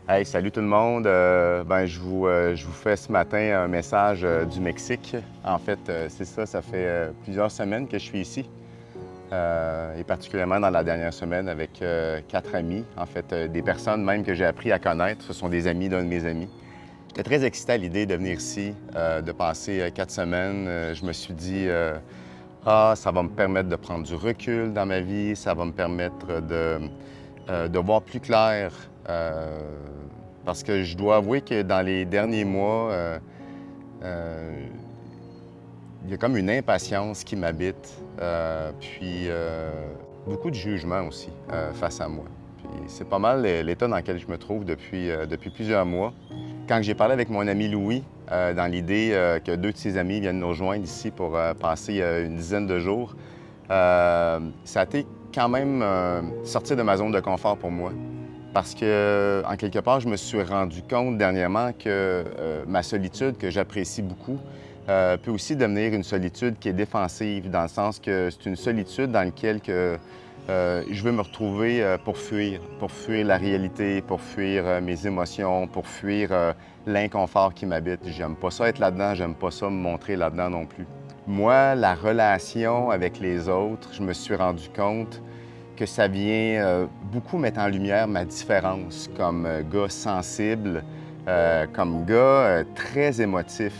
Hey, salut tout le monde. Je vous fais ce matin un message du Mexique. En fait, c'est ça, ça fait plusieurs semaines que je suis ici. Et particulièrement dans la dernière semaine avec 4 amis. En fait, des personnes même que j'ai appris à connaître. Ce sont des amis d'un de mes amis. J'étais très excité à l'idée de venir ici, de passer 4 semaines. Je me suis dit, ça va me permettre de prendre du recul dans ma vie, ça va me permettre de voir plus clair. Parce que je dois avouer que dans les derniers mois, euh, il y a comme une impatience qui m'habite, beaucoup de jugement aussi face à moi. Puis c'est pas mal l'état dans lequel je me trouve depuis plusieurs mois. Quand j'ai parlé avec mon ami Louis, dans l'idée que deux de ses amis viennent nous rejoindre ici pour passer une dizaine de jours, ça a été quand même sortir de ma zone de confort pour moi. Parce que, en quelque part, je me suis rendu compte dernièrement que ma solitude, que j'apprécie beaucoup, peut aussi devenir une solitude qui est défensive, dans le sens que c'est une solitude dans laquelle je veux me retrouver pour fuir la réalité, pour fuir mes émotions, pour fuir l'inconfort qui m'habite. J'aime pas ça être là-dedans, j'aime pas ça me montrer là-dedans non plus. Moi, la relation avec les autres, je me suis rendu compte que ça vient beaucoup mettre en lumière ma différence comme gars sensible, comme gars très émotif.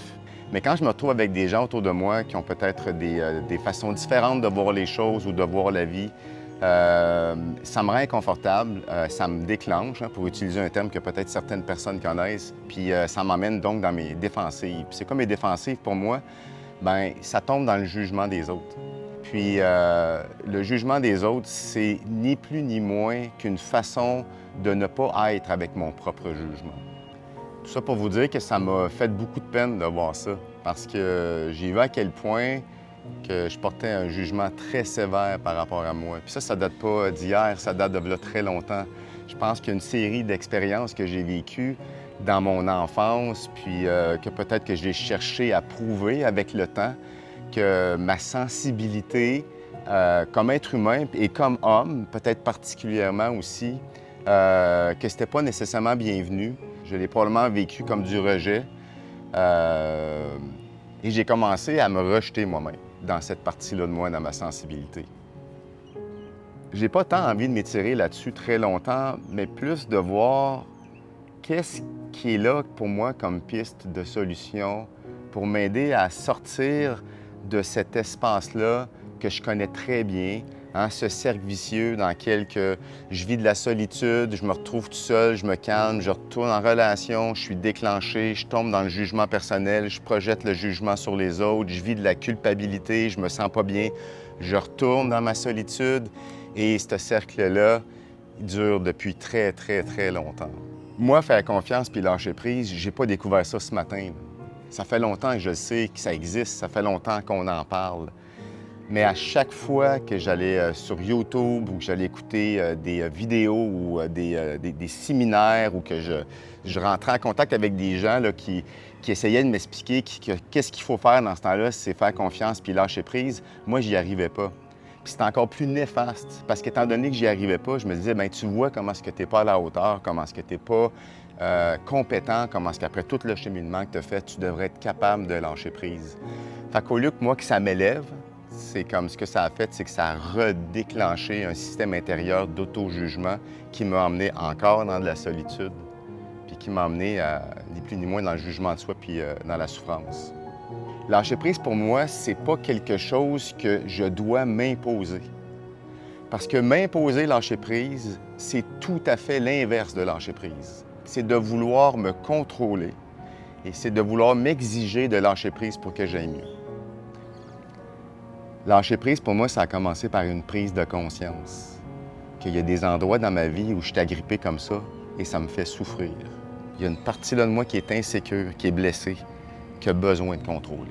Mais quand je me retrouve avec des gens autour de moi qui ont peut-être des façons différentes de voir les choses ou de voir la vie, ça me rend inconfortable, ça me déclenche, hein, pour utiliser un terme que peut-être certaines personnes connaissent, puis ça m'emmène donc dans mes défensives. Puis c'est quoi mes défensives pour moi? Bien, ça tombe dans le jugement des autres. Puis le jugement des autres, c'est ni plus ni moins qu'une façon de ne pas être avec mon propre jugement. Tout ça pour vous dire que ça m'a fait beaucoup de peine de voir ça, parce que j'ai vu à quel point que je portais un jugement très sévère par rapport à moi. Puis ça date pas d'hier, ça date de là très longtemps. Je pense qu'il y a une série d'expériences que j'ai vécues dans mon enfance, puis que peut-être que j'ai cherché à prouver avec le temps que ma sensibilité comme être humain et comme homme, peut-être particulièrement aussi, que c'était pas nécessairement bienvenu. Je l'ai probablement vécu comme du rejet. Euh, et j'ai commencé à me rejeter moi-même dans cette partie-là de moi, dans ma sensibilité. J'ai pas tant envie de m'étirer là-dessus très longtemps, mais plus de voir qu'est-ce qui est là pour moi comme piste de solution pour m'aider à sortir de cet espace-là que je connais très bien, hein, ce cercle vicieux dans lequel je vis de la solitude, je me retrouve tout seul, je me calme, je retourne en relation, je suis déclenché, je tombe dans le jugement personnel, je projette le jugement sur les autres, je vis de la culpabilité, je me sens pas bien, je retourne dans ma solitude et ce cercle-là, il dure depuis très, très, très longtemps. Moi, faire confiance puis lâcher prise, j'ai pas découvert ça ce matin. Ça fait longtemps que je sais que ça existe, ça fait longtemps qu'on en parle. Mais à chaque fois que j'allais sur YouTube ou que j'allais écouter des vidéos ou des séminaires ou que je rentrais en contact avec des gens là, qui essayaient de m'expliquer qu'est-ce qu'il faut faire dans ce temps-là, c'est faire confiance puis lâcher prise, moi, j'y arrivais pas. Puis c'est encore plus néfaste parce qu'étant donné que j'y arrivais pas, je me disais, bien, tu vois comment est-ce que tu n'es pas à la hauteur, comment est-ce que tu n'es pas compétent, comment est-ce qu'après tout le cheminement que tu as fait, tu devrais être capable de lâcher prise. Fait qu'au lieu que moi, que ça m'élève, c'est comme ce que ça a fait, c'est que ça a redéclenché un système intérieur d'auto-jugement qui m'a emmené encore dans de la solitude, puis qui m'a emmené ni plus ni moins dans le jugement de soi, puis dans la souffrance. Lâcher prise, pour moi, c'est pas quelque chose que je dois m'imposer. Parce que m'imposer lâcher prise, c'est tout à fait l'inverse de lâcher prise. C'est de vouloir me contrôler et c'est de vouloir m'exiger de lâcher prise pour que j'aille mieux. Lâcher prise, pour moi, ça a commencé par une prise de conscience. Qu'il y a des endroits dans ma vie où je suis agrippé comme ça et ça me fait souffrir. Il y a une partie là de moi qui est insécure, qui est blessée, qui a besoin de contrôler.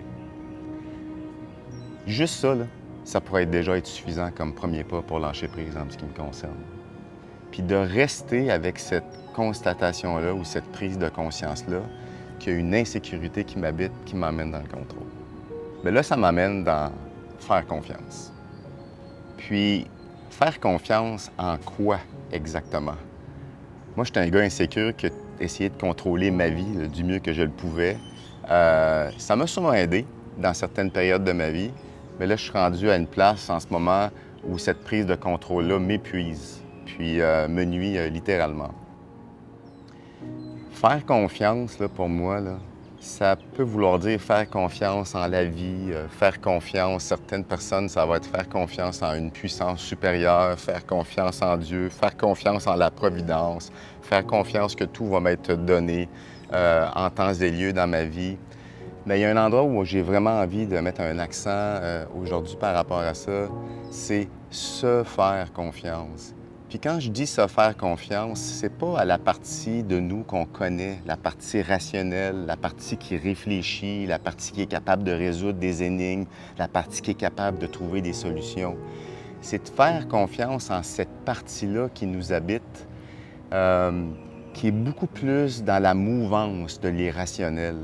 Juste ça, là, ça pourrait déjà être suffisant comme premier pas pour lâcher prise en ce qui me concerne. Puis de rester avec cette constatation-là ou cette prise de conscience-là qu'il y a une insécurité qui m'habite, qui m'emmène dans le contrôle. Mais là, ça m'amène dans faire confiance. Puis, faire confiance en quoi exactement? Moi, j'étais un gars insécure qui a essayer de contrôler ma vie du mieux que je le pouvais. Ça m'a sûrement aidé dans certaines périodes de ma vie, mais là, je suis rendu à une place en ce moment où cette prise de contrôle-là m'épuise, puis me nuit littéralement. Faire confiance, là, pour moi, là, ça peut vouloir dire faire confiance en la vie, faire confiance. Certaines personnes, ça va être faire confiance en une puissance supérieure, faire confiance en Dieu, faire confiance en la providence, faire confiance que tout va m'être donné en temps et lieu dans ma vie. Mais il y a un endroit où j'ai vraiment envie de mettre un accent aujourd'hui par rapport à ça, c'est se faire confiance. Puis quand je dis se faire confiance, c'est pas à la partie de nous qu'on connaît, la partie rationnelle, la partie qui réfléchit, la partie qui est capable de résoudre des énigmes, la partie qui est capable de trouver des solutions. C'est de faire confiance en cette partie-là qui nous habite, qui est beaucoup plus dans la mouvance de l'irrationnel.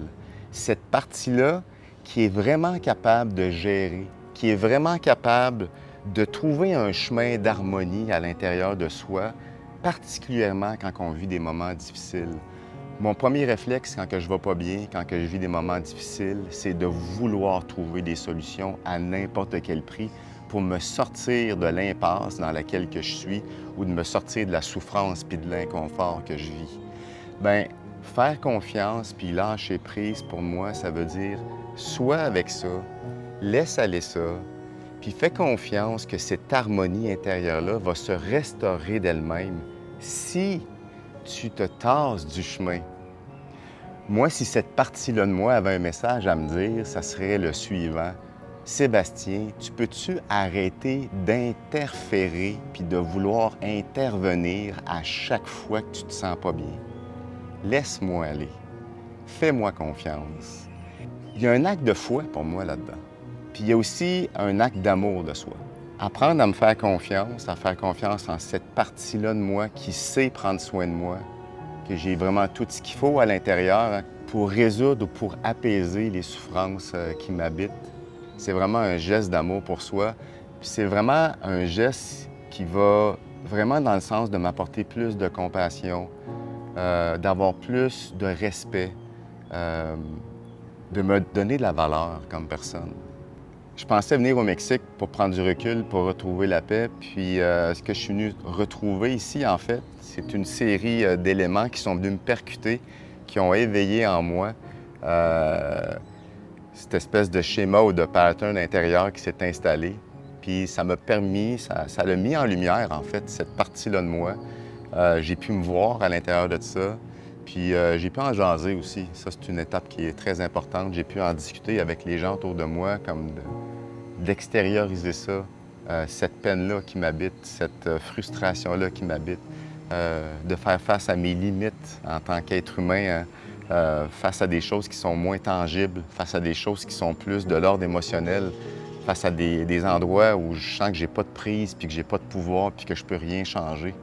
Cette partie-là qui est vraiment capable de gérer, qui est vraiment capable de trouver un chemin d'harmonie à l'intérieur de soi, particulièrement quand on vit des moments difficiles. Mon premier réflexe quand que je ne vais pas bien, quand que je vis des moments difficiles, c'est de vouloir trouver des solutions à n'importe quel prix pour me sortir de l'impasse dans laquelle que je suis ou de me sortir de la souffrance puis de l'inconfort que je vis. Bien, faire confiance puis lâcher prise, pour moi, ça veut dire sois avec ça, laisse aller ça, puis fais confiance que cette harmonie intérieure-là va se restaurer d'elle-même si tu te tasses du chemin. Moi, si cette partie-là de moi avait un message à me dire, ça serait le suivant. Sébastien, tu peux-tu arrêter d'interférer puis de vouloir intervenir à chaque fois que tu te sens pas bien? Laisse-moi aller. Fais-moi confiance. Il y a un acte de foi pour moi là-dedans. Puis il y a aussi un acte d'amour de soi. Apprendre à me faire confiance en cette partie-là de moi qui sait prendre soin de moi, que j'ai vraiment tout ce qu'il faut à l'intérieur pour résoudre ou pour apaiser les souffrances qui m'habitent. C'est vraiment un geste d'amour pour soi. Puis c'est vraiment un geste qui va vraiment dans le sens de m'apporter plus de compassion, d'avoir plus de respect, de me donner de la valeur comme personne. Je pensais venir au Mexique pour prendre du recul, pour retrouver la paix. Puis ce que je suis venu retrouver ici, en fait, c'est une série d'éléments qui sont venus me percuter, qui ont éveillé en moi cette espèce de schéma ou de pattern intérieur qui s'est installé. Puis ça m'a permis, ça l'a mis en lumière, en fait, cette partie-là de moi. J'ai pu me voir à l'intérieur de ça. Puis j'ai pu en jaser aussi. Ça, c'est une étape qui est très importante. J'ai pu en discuter avec les gens autour de moi, comme d'extérioriser ça, cette peine-là qui m'habite, cette frustration-là qui m'habite, de faire face à mes limites en tant qu'être humain, face à des choses qui sont moins tangibles, face à des choses qui sont plus de l'ordre émotionnel, face à des endroits où je sens que j'ai pas de prise, puis que j'ai pas de pouvoir, puis que je peux rien changer.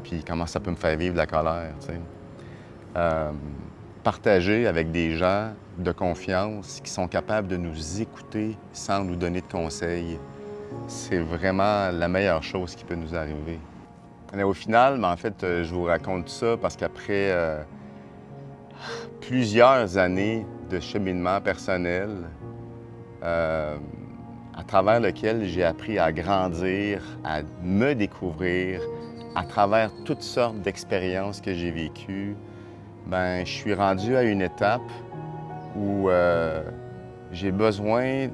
Puis comment ça peut me faire vivre de la colère, tu sais. Partager avec des gens de confiance qui sont capables de nous écouter sans nous donner de conseils, c'est vraiment la meilleure chose qui peut nous arriver. Mais au final, en fait, je vous raconte ça parce qu'après plusieurs années de cheminement personnel, à travers lequel j'ai appris à grandir, à me découvrir, à travers toutes sortes d'expériences que j'ai vécues, bien, je suis rendu à une étape où j'ai besoin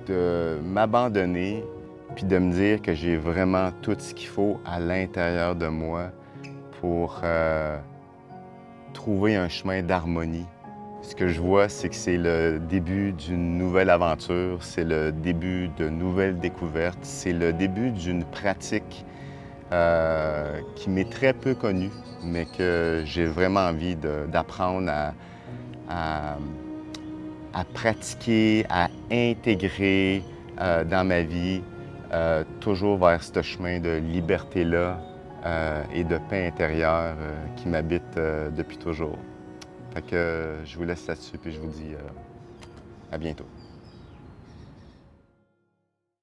de m'abandonner puis de me dire que j'ai vraiment tout ce qu'il faut à l'intérieur de moi pour trouver un chemin d'harmonie. Ce que je vois, c'est que c'est le début d'une nouvelle aventure, c'est le début de nouvelles découvertes, c'est le début d'une pratique qui m'est très peu connue, mais que j'ai vraiment envie d'apprendre à pratiquer, à intégrer dans ma vie, toujours vers ce chemin de liberté-là et de paix intérieure qui m'habite depuis toujours. Fait que je vous laisse là-dessus, puis je vous dis à bientôt.